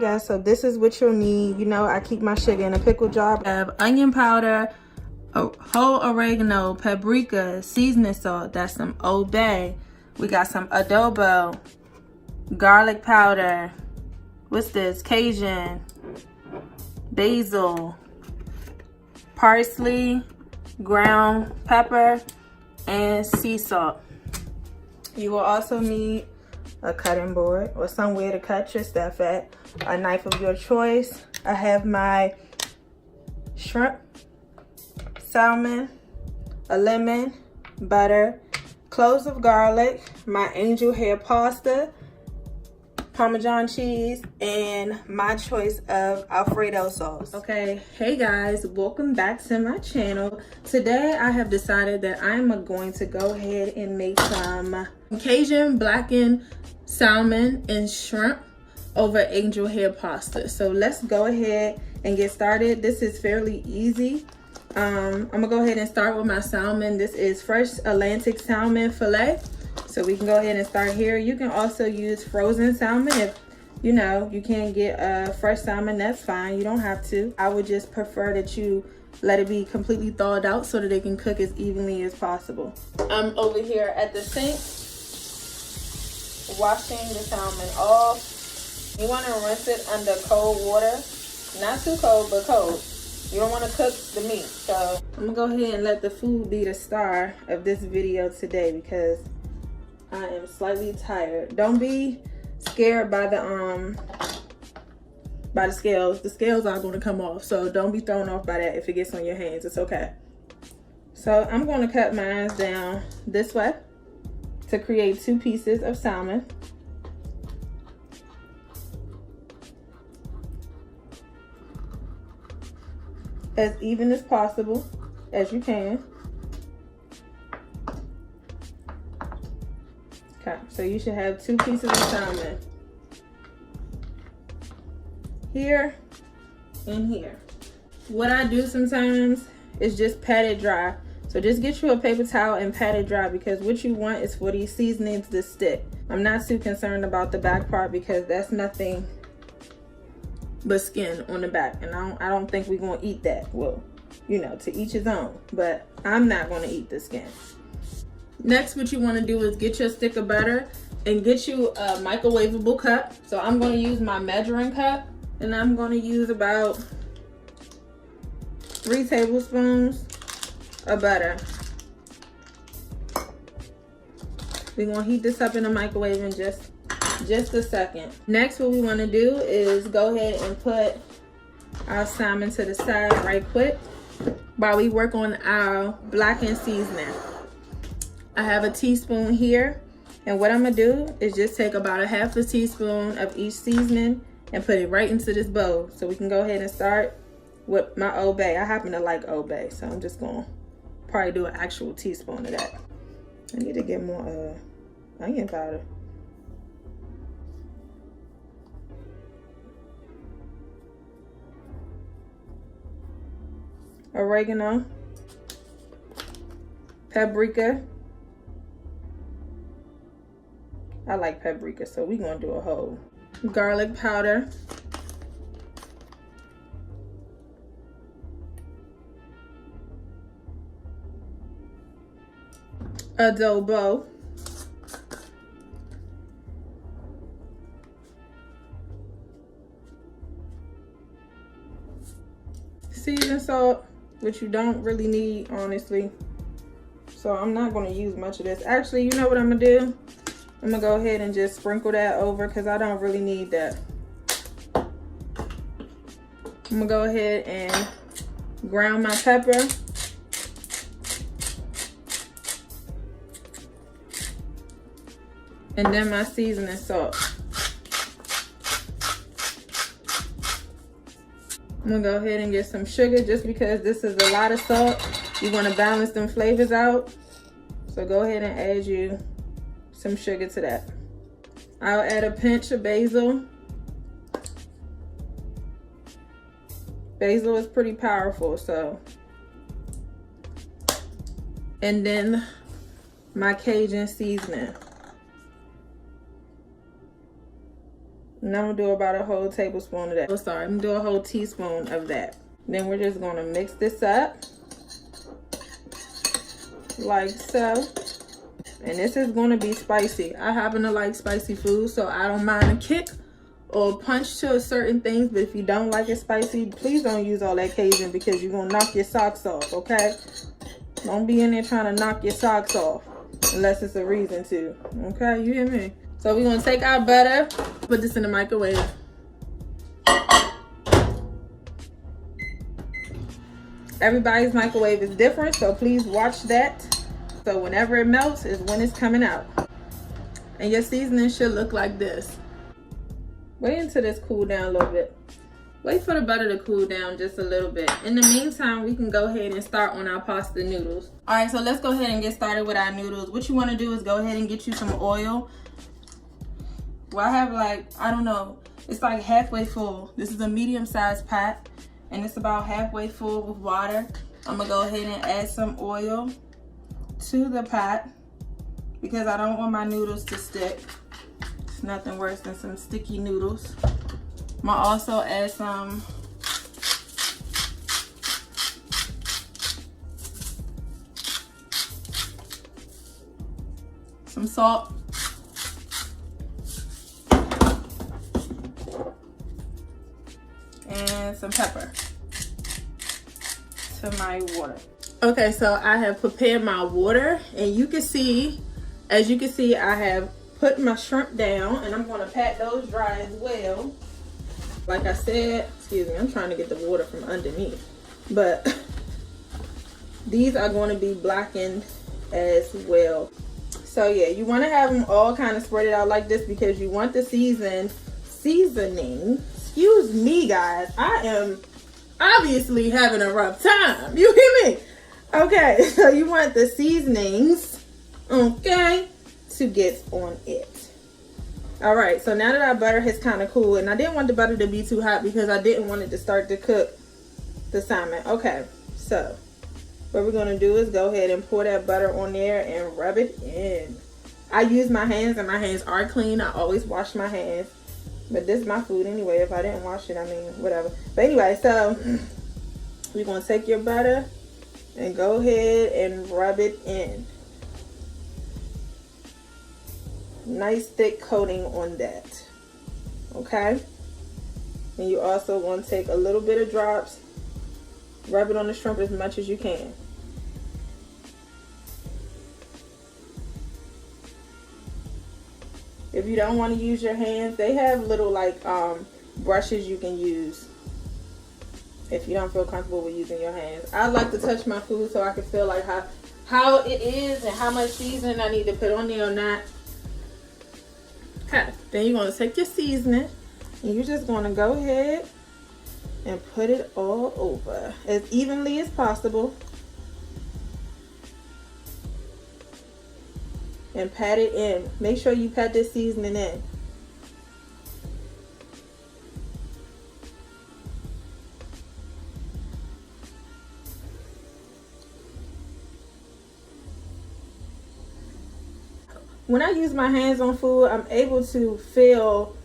right, guys, so this is what you'll need. You know, I keep my sugar in a pickle jar. I have onion powder, whole oregano, paprika, seasoning salt. That's some Old Bay. We got some adobo, garlic powder. What's this? Cajun, basil, parsley, ground pepper, and sea salt. You will also need a cutting board or somewhere to cut your stuff at, a knife of your choice. I have my shrimp, salmon, a lemon, butter, cloves of garlic, my angel hair pasta, Parmesan cheese, and my choice of Alfredo sauce. Okay, hey guys, welcome back to my channel. Today I have decided that I'm going to go ahead and make some Cajun blackened salmon and shrimp over angel hair pasta. So let's go ahead and get started. This is fairly easy. I'm gonna go ahead and start with my salmon. This is fresh Atlantic salmon fillet. So we can go ahead and start here. You can also use frozen salmon if you know you can't get fresh salmon. That's fine, you don't have to. I would just prefer that you let it be completely thawed out so that they can cook as evenly as possible. I'm over here at the sink washing the salmon off. You want to rinse it under cold water, not too cold but cold. You don't want to cook the meat. So I'm gonna go ahead and let the food be the star of this video today because I am slightly tired. Don't be scared by the scales. The scales are going to come off, so don't be thrown off by that if it gets on your hands. It's okay. So I'm going to cut mine down this way to create 2 pieces of salmon. As even as possible as you can. Okay, so you should have 2 pieces of salmon here and here. What I do sometimes is just pat it dry. So just get you a paper towel and pat it dry because what you want is for these seasonings to stick. I'm not too concerned about the back part because that's nothing but skin on the back, and I don't think we're gonna eat that. Well, you know, to each his own, but I'm not gonna eat the skin. Next, what you want to do is get your stick of butter and get you a microwavable cup. So I'm going to use my measuring cup, and I'm going to use about 3 tablespoons of butter. We're going to heat this up in the microwave in just a second. Next, what we want to do is go ahead and put our salmon to the side right quick while we work on our blackened seasoning. I have a teaspoon here, and what I'm gonna do is just take about a half a teaspoon of each seasoning and put it right into this bowl. So we can go ahead and start with my Old Bay. I happen to like Old Bay, so I'm just gonna probably do an actual teaspoon of that. I need to get more onion powder. Oregano, paprika. I like paprika, so we're gonna do a whole. Garlic powder. Adobo. Seasoned salt, which you don't really need, honestly. So I'm not gonna use much of this. Actually, you know what I'm gonna do? I'm gonna go ahead and just sprinkle that over because I don't really need that. I'm gonna go ahead and ground my pepper. And then my seasoning salt. I'm gonna go ahead and get some sugar just because this is a lot of salt. You wanna balance them flavors out. So go ahead and add you some sugar to that. I'll add a pinch of basil. Basil is pretty powerful, so. And then my Cajun seasoning. And I'm gonna do about a whole tablespoon of that. Oh, sorry, I'm gonna do a whole teaspoon of that. Then we're just gonna mix this up like so. And this is gonna be spicy. I happen to like spicy food, so I don't mind a kick or punch to certain things, but if you don't like it spicy, please don't use all that Cajun because you're gonna knock your socks off, okay? Don't be in there trying to knock your socks off unless it's a reason to, okay? You hear me? So we're gonna take our butter, put this in the microwave. Everybody's microwave is different, so please watch that. So whenever it melts is when it's coming out. And your seasoning should look like this. Wait until this cool down a little bit. Wait for the butter to cool down just a little bit. In the meantime, we can go ahead and start on our pasta noodles. All right, so let's go ahead and get started with our noodles. What you wanna do is go ahead and get you some oil. Well, I have like, I don't know, it's like halfway full. This is a medium-sized pot, and it's about halfway full with water. I'm gonna go ahead and add some oil to the pot because I don't want my noodles to stick. It's nothing worse than some sticky noodles. I'm gonna also add some salt. And some pepper to my water. Okay, so I have prepared my water, and you can see, as you can see, I have put my shrimp down, and I'm gonna pat those dry as well. Like I said, excuse me, I'm trying to get the water from underneath, but these are going to be blackened as well. So yeah, you want to have them all kind of spread it out like this because you want the seasoning. Excuse me, guys. I am obviously having a rough time. You hear me? Okay, so you want the seasonings, okay, to get on it. All right, so now that our butter has kind of cooled, and I didn't want the butter to be too hot because I didn't want it to start to cook the salmon. Okay, so what we're gonna do is go ahead and pour that butter on there and rub it in. I use my hands, and my hands are clean. I always wash my hands. But this is my food anyway. If I didn't wash it, I mean, whatever. But anyway, so we're going to take your butter and go ahead and rub it in. Nice thick coating on that. Okay? And you also want to take a little bit of drops. Rub it on the shrimp as much as you can. If you don't want to use your hands, they have little like brushes you can use if you don't feel comfortable with using your hands. I like to touch my food so I can feel like how it is and how much seasoning I need to put on there or not. Okay, then you're going to take your seasoning and you're just going to go ahead and put it all over as evenly as possible. And pat it in. Make sure you pat this seasoning in. When I use my hands on food, I'm able to feel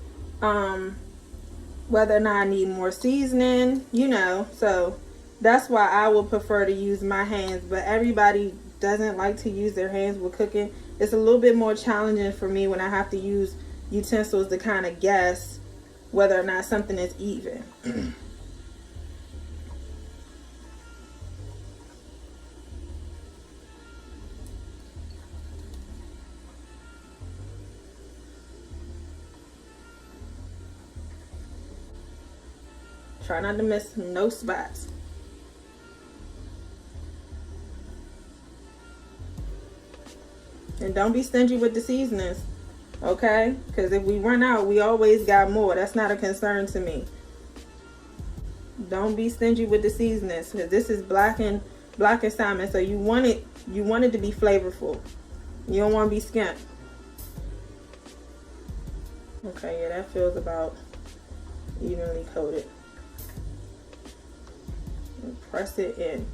whether or not I need more seasoning, you know. So that's why I would prefer to use my hands, but everybody doesn't like to use their hands with cooking. It's a little bit more challenging for me when I have to use utensils to kind of guess whether or not something is even. Try not to miss no spots. And don't be stingy with the seasonings, okay? Because if we run out, we always got more. That's not a concern to me. Don't be stingy with the seasonings, because this is blackened salmon, so you want it to be flavorful. You don't want to be skimp. Okay, yeah, that feels about evenly coated. And press it in.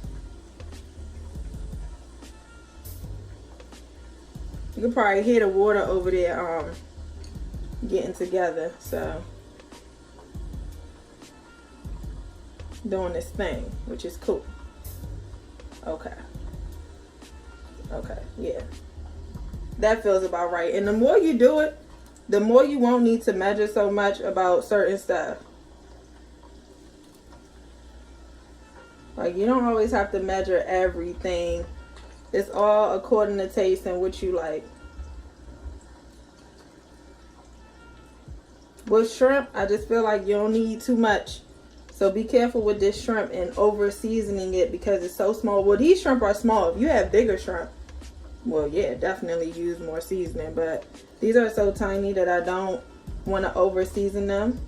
You can probably hear the water over there getting together. So doing this thing, which is cool. Okay. Okay, yeah. That feels about right. And the more you do it, the more you won't need to measure so much about certain stuff. Like, you don't always have to measure everything. It's all according to taste and what you like. With shrimp, I just feel like you don't need too much. So be careful with this shrimp and over seasoning it because it's so small. Well, these shrimp are small. If you have bigger shrimp, well, yeah, definitely use more seasoning. But these are so tiny that I don't want to over season them.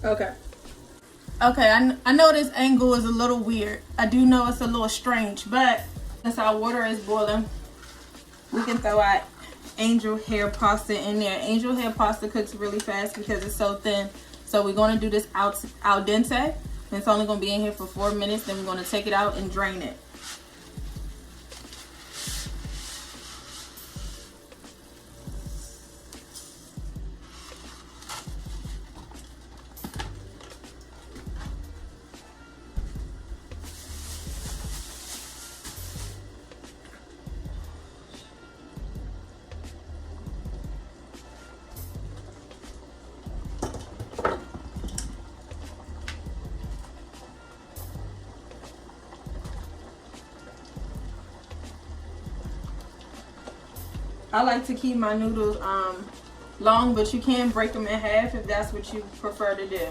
Okay. Okay, I know this angle is a little weird. I do know it's a little strange, but since our water is boiling, we can throw our angel hair pasta in there. Angel hair pasta cooks really fast because it's so thin. So we're going to do this al dente. It's only going to be in here for 4 minutes. Then we're going to take it out and drain it. I like to keep my noodles long, but you can break them in half if that's what you prefer to do.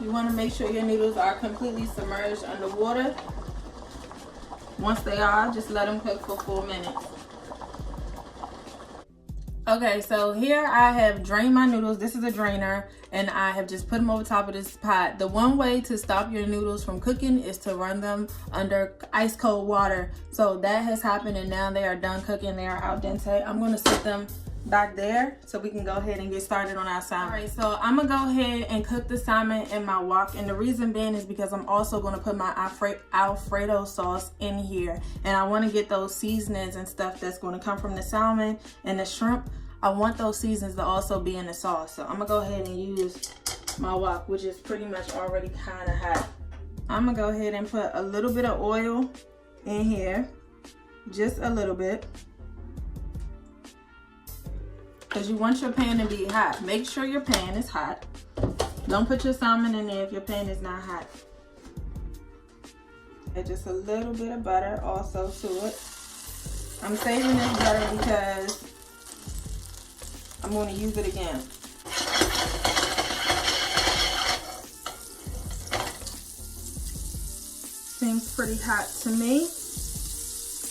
You want to make sure your noodles are completely submerged under water. Once they are, just let them cook for 4 minutes. Okay, so here I have drained my noodles. This is a drainer, and I have just put them over top of this pot. The one way to stop your noodles from cooking is to run them under ice cold water. So that has happened, and now they are done cooking. They are al dente. I'm going to set them back there so we can go ahead and get started on our salmon. All right, so I'm gonna go ahead and cook the salmon in my wok, and the reason being is because I'm also gonna put my Alfredo sauce in here, and I want to get those seasonings and stuff that's going to come from the salmon and the shrimp. I want those seasonings to also be in the sauce, so I'm gonna go ahead and use my wok, which is pretty much already kind of hot. I'm gonna go ahead and put a little bit of oil in here, just a little bit. Because you want your pan to be hot. Make sure your pan is hot. Don't put your salmon in there if your pan is not hot. Add just a little bit of butter also to it. I'm saving this butter because I'm going to use it again. Seems pretty hot to me.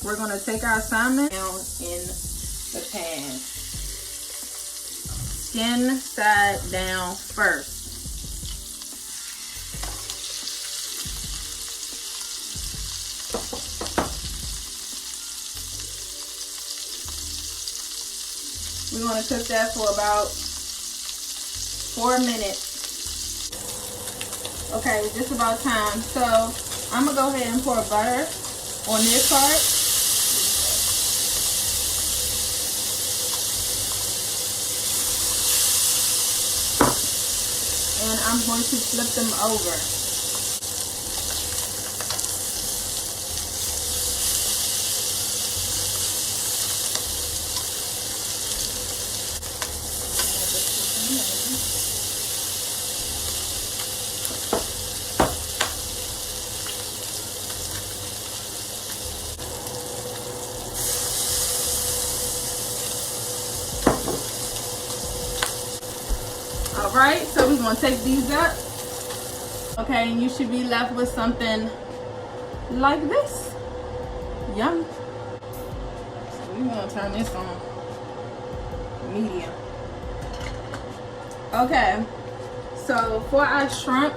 We're going to take our salmon down in the pan. Skin side down first. We're going to cook that for about 4 minutes. Okay, it's just about time. So I'm going to go ahead and pour butter on this part. And I'm going to flip them over. Alright, so we're going to take these up. Okay, and you should be left with something like this. Yum. So we're going to turn this on medium. Okay, so for our shrimp,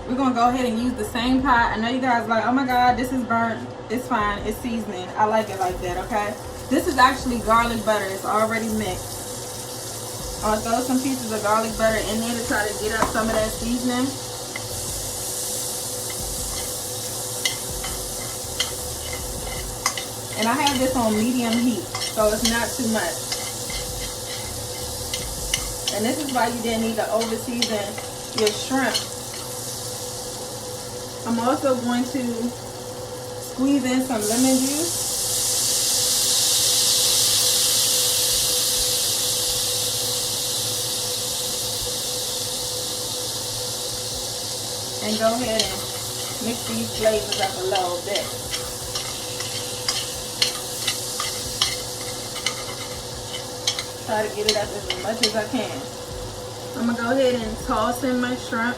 We're gonna go ahead and use the same pot. I know you guys are like, oh my God, this is burnt. It's fine, it's seasoning. I like it like that, okay? This is actually garlic butter, it's already mixed. I'll throw some pieces of garlic butter in there to try to get up some of that seasoning. And I have this on medium heat, so it's not too much. And this is why you didn't need to over season your shrimp. I'm also going to squeeze in some lemon juice. And go ahead and mix these flavors up a little bit. Try to get it up as much as I can. I'm gonna go ahead and toss in my shrimp.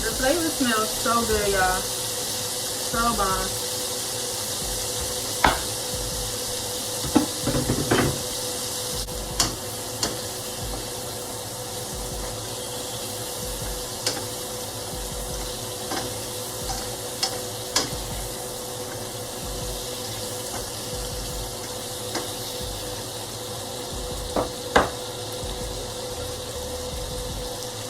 The flavor smells so good, y'all. So bomb.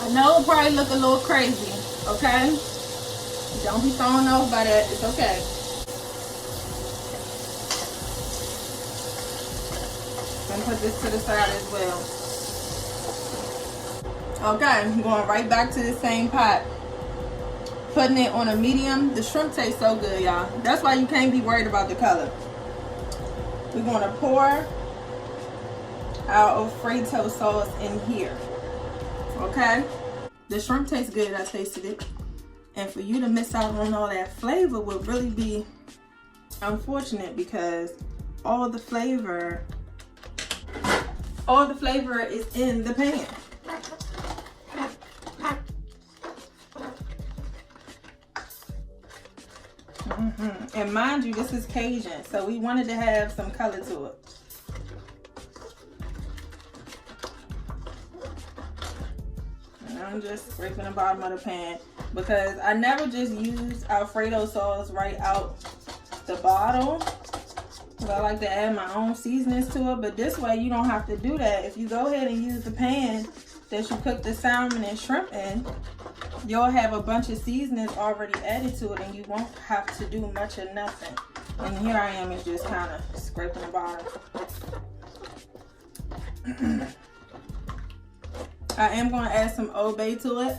I know it probably look a little crazy, okay? Don't be thrown off by that, it's okay. And put this to the side as well. Okay, I'm going right back to the same pot. Putting it on a medium. The shrimp tastes so good, y'all. That's why you can't be worried about the color. We're going to pour our Alfredo sauce in here. Okay? The shrimp tastes good, I tasted it. And for you to miss out on all that flavor would really be unfortunate, because all the flavor is in the pan. And mind you, this is Cajun, so we wanted to have some color to it. And I'm just scraping the bottom of the pan, because I never just use Alfredo sauce right out the bottle, because I like to add my own seasonings to it. But this way you don't have to do that. If you go ahead and use the pan that you cook the salmon and shrimp in, you'll have a bunch of seasonings already added to it, and you won't have to do much of nothing. And here I am, just kind of scraping the bottom. I am going to add some Old Bay to it.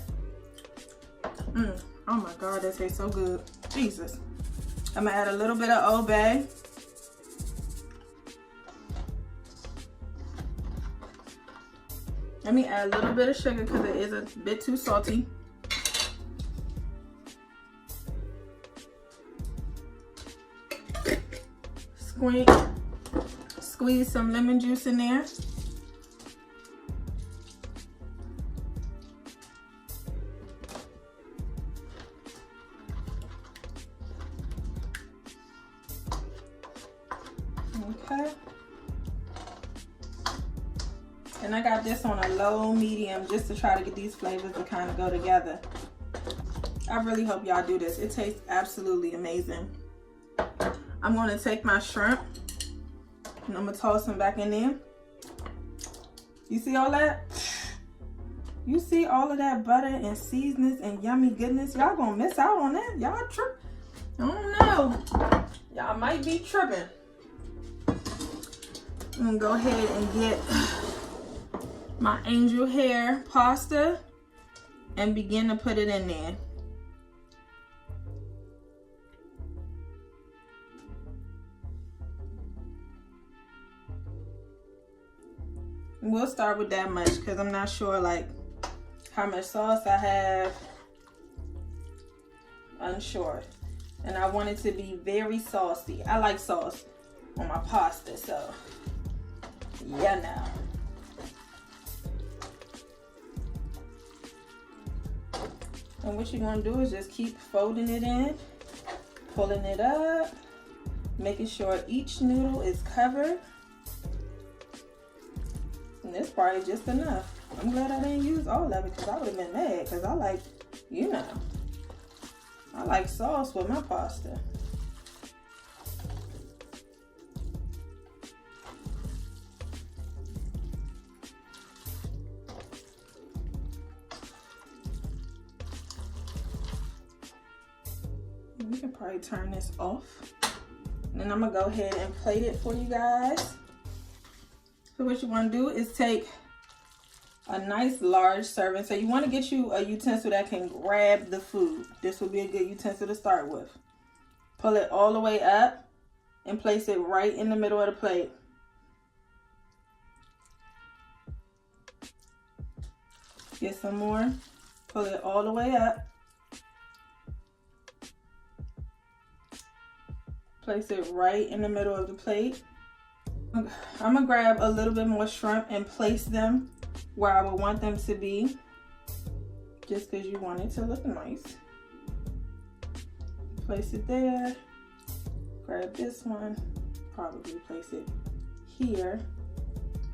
Oh my God, that tastes so good. Jesus. I'm going to add a little bit of Old Bay. Let me add a little bit of sugar because it is a bit too salty. Squeeze some lemon juice in there. Okay. And I got this on a low medium just to try to get these flavors to kind of go together. I really hope y'all do this. It tastes absolutely amazing. I'm going to take my shrimp and I'm going to toss them back in there. You see all that? You see all of that butter and seasonings and yummy goodness? Y'all going to miss out on that. Y'all trip. I don't know. Y'all might be tripping. I'm going to go ahead and get my angel hair pasta and begin to put it in there. We'll start with that much because I'm not sure like how much sauce I have. Unsure. And I want it to be very saucy. I like sauce on my pasta, so Yeah, now. And what you're gonna do is just keep folding it in, pulling it up, making sure each noodle is covered. And this probably just enough. I'm glad I didn't use all of it because I would have been mad because I like, you know, I like sauce with my pasta. We can probably turn this off. And then I'm gonna go ahead and plate it for you guys. So what you wanna do is take a nice large serving. So you wanna get you a utensil that can grab the food. This will be a good utensil to start with. Pull it all the way up and place it right in the middle of the plate. Get some more, pull it all the way up. Place it right in the middle of the plate. I'm gonna grab a little bit more shrimp and place them where I would want them to be, just because you want it to look nice. Place it there. Grab this one, probably place it here.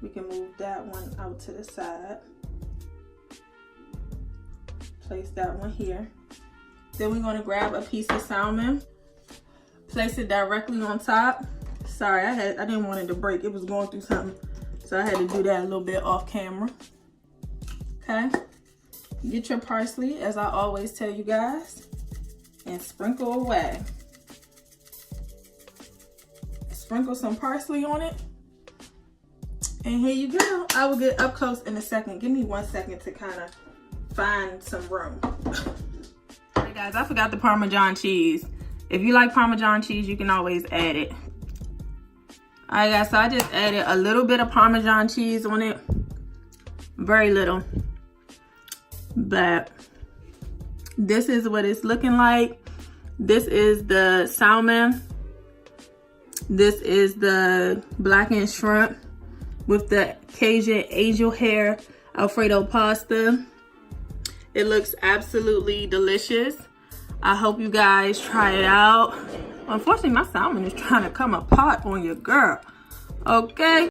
We can move that one out to the side. Place that one here. Then we're gonna grab a piece of salmon. Place it directly on top. Sorry, I didn't want it to break. It was going through something. So I had to do that a little bit off camera. Okay. Get your parsley, as I always tell you guys, and sprinkle away. Sprinkle some parsley on it. And here you go. I will get up close in a second. Give me 1 second to kind of find some room. All right, guys, I forgot the Parmesan cheese. If you like Parmesan cheese, you can always add it. All right, guys, so I just added a little bit of Parmesan cheese on it. Very little. But this is what it's looking like. This is the salmon. This is the blackened shrimp with the Cajun angel hair Alfredo pasta. It looks absolutely delicious. I hope you guys try it out. Unfortunately, my salmon is trying to come apart on your girl. Okay.